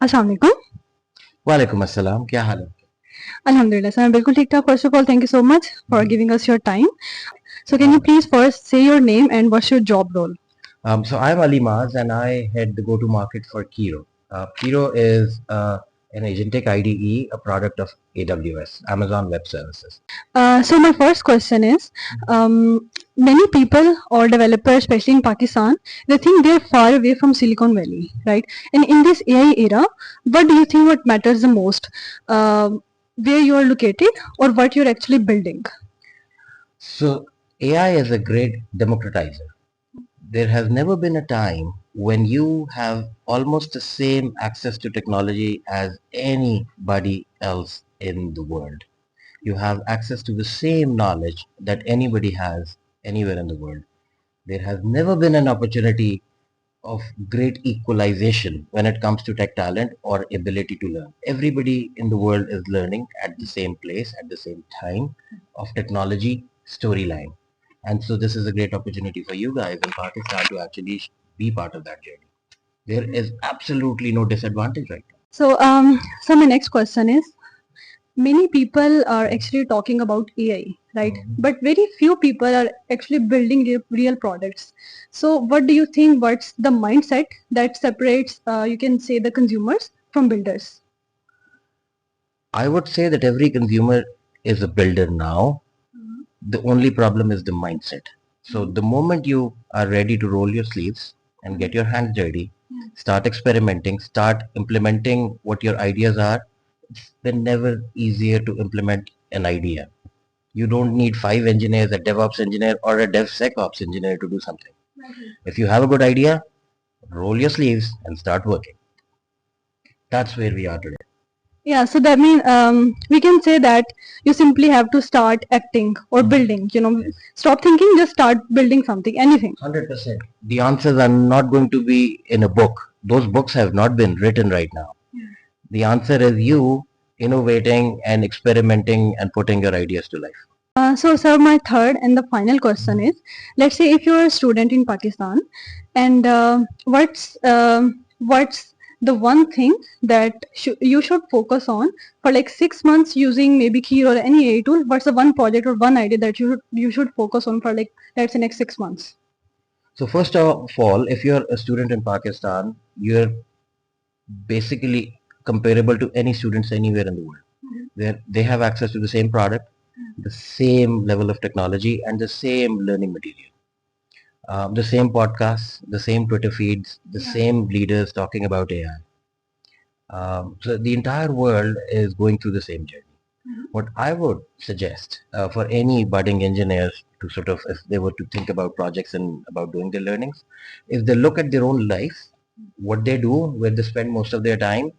अस्सलाम वालेकुम। वालेकुम अस्सलाम, क्या हाल है? अल्हम्दुलिल्लाह सर, मैं बिल्कुल ठीक ठाक। First of all, thank you so much for giving us your time. So can you please first say your name and what's your job role? So I'm Ali Maaz and I head the go-to-market for Kiro. Kiro is an Agentic IDE, a product of AWS, Amazon Web Services. So my first question is, many people or developers, especially in Pakistan, they think they're far away from Silicon Valley, right? And in this AI era, what do you think what matters the most? Where you are located or what you're actually building? So AI is a great democratizer. There has never been a time when you have almost the same access to technology as anybody else in the world. You have access to the same knowledge that anybody has anywhere in the world. There has never been an opportunity of great equalization when it comes to tech talent or ability to learn. Everybody in the world is learning at the same place, at the same time of technology storyline. And so this is a great opportunity for you guys in Pakistan to actually be part of that journey. There is absolutely no disadvantage right now. So my next question is, many people are actually talking about AI, right? But very few people are actually building real products. So, what do you think? What's the mindset that separates, you can say, the consumers from builders? I would say that every consumer is a builder now. The only problem is the mindset. So the moment you are ready to roll your sleeves and get your hands dirty, start experimenting, start implementing what your ideas are, it's been never easier to implement an idea. You don't need 5 engineers, a DevOps engineer or a DevSecOps engineer to do something. If you have a good idea, roll your sleeves and start working. That's where we are today. Yeah, so that means we can say that you simply have to start acting or building. Yes. Stop thinking, just start building something, anything. 100%. The answers are not going to be in a book. Those books have not been written right now. The answer is you innovating and experimenting and putting your ideas to life. So, sir, my third and the final question is: let's say if you're a student in Pakistan, and what's the one thing that you should focus on for like 6 months using maybe Key or any AI tool? What's the one project or one idea that you should focus on for like let's say next 6 months? So first of all, if you're a student in Pakistan, you're basically comparable to any students anywhere in the world. They have access to the same product, the same level of technology, and the same learning material. The same podcasts, the same Twitter feeds, the same leaders talking about AI. So the entire world is going through the same journey. What I would suggest for any budding engineers to sort of, if they were to think about projects and about doing their learnings, is they look at their own life, what they do, where they spend most of their time,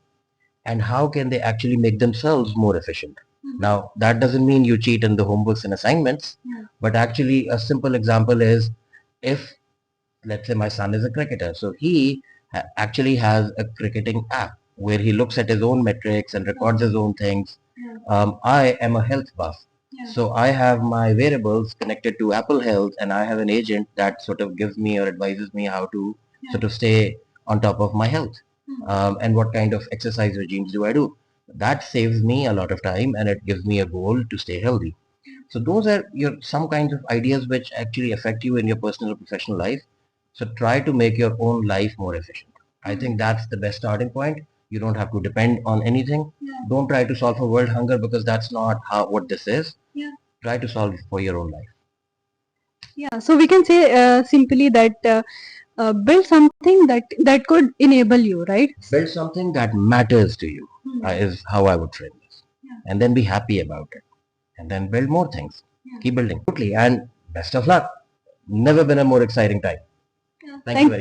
and how can they actually make themselves more efficient. Now, that doesn't mean you cheat in the homeworks and assignments, but actually a simple example is if, let's say my son is a cricketer, so he actually has a cricketing app where he looks at his own metrics and records his own things. I am a health buff, so I have my wearables connected to Apple Health, and I have an agent that sort of gives me or advises me how to sort of stay on top of my health, and what kind of exercise regimes do I do. That saves me a lot of time and it gives me a goal to stay healthy. So those are your some kinds of ideas which actually affect you in your personal or professional life. So try to make your own life more efficient. I think that's the best starting point. You don't have to depend on anything. Don't try to solve for world hunger because that's not how what this is. Try to solve for your own life. Yeah, so we can say simply that build something that could enable you, right? Build something that matters to you, is how I would frame this. And then be happy about it. And then build more things. Keep building. And best of luck. Never been a more exciting time. Thank you very much.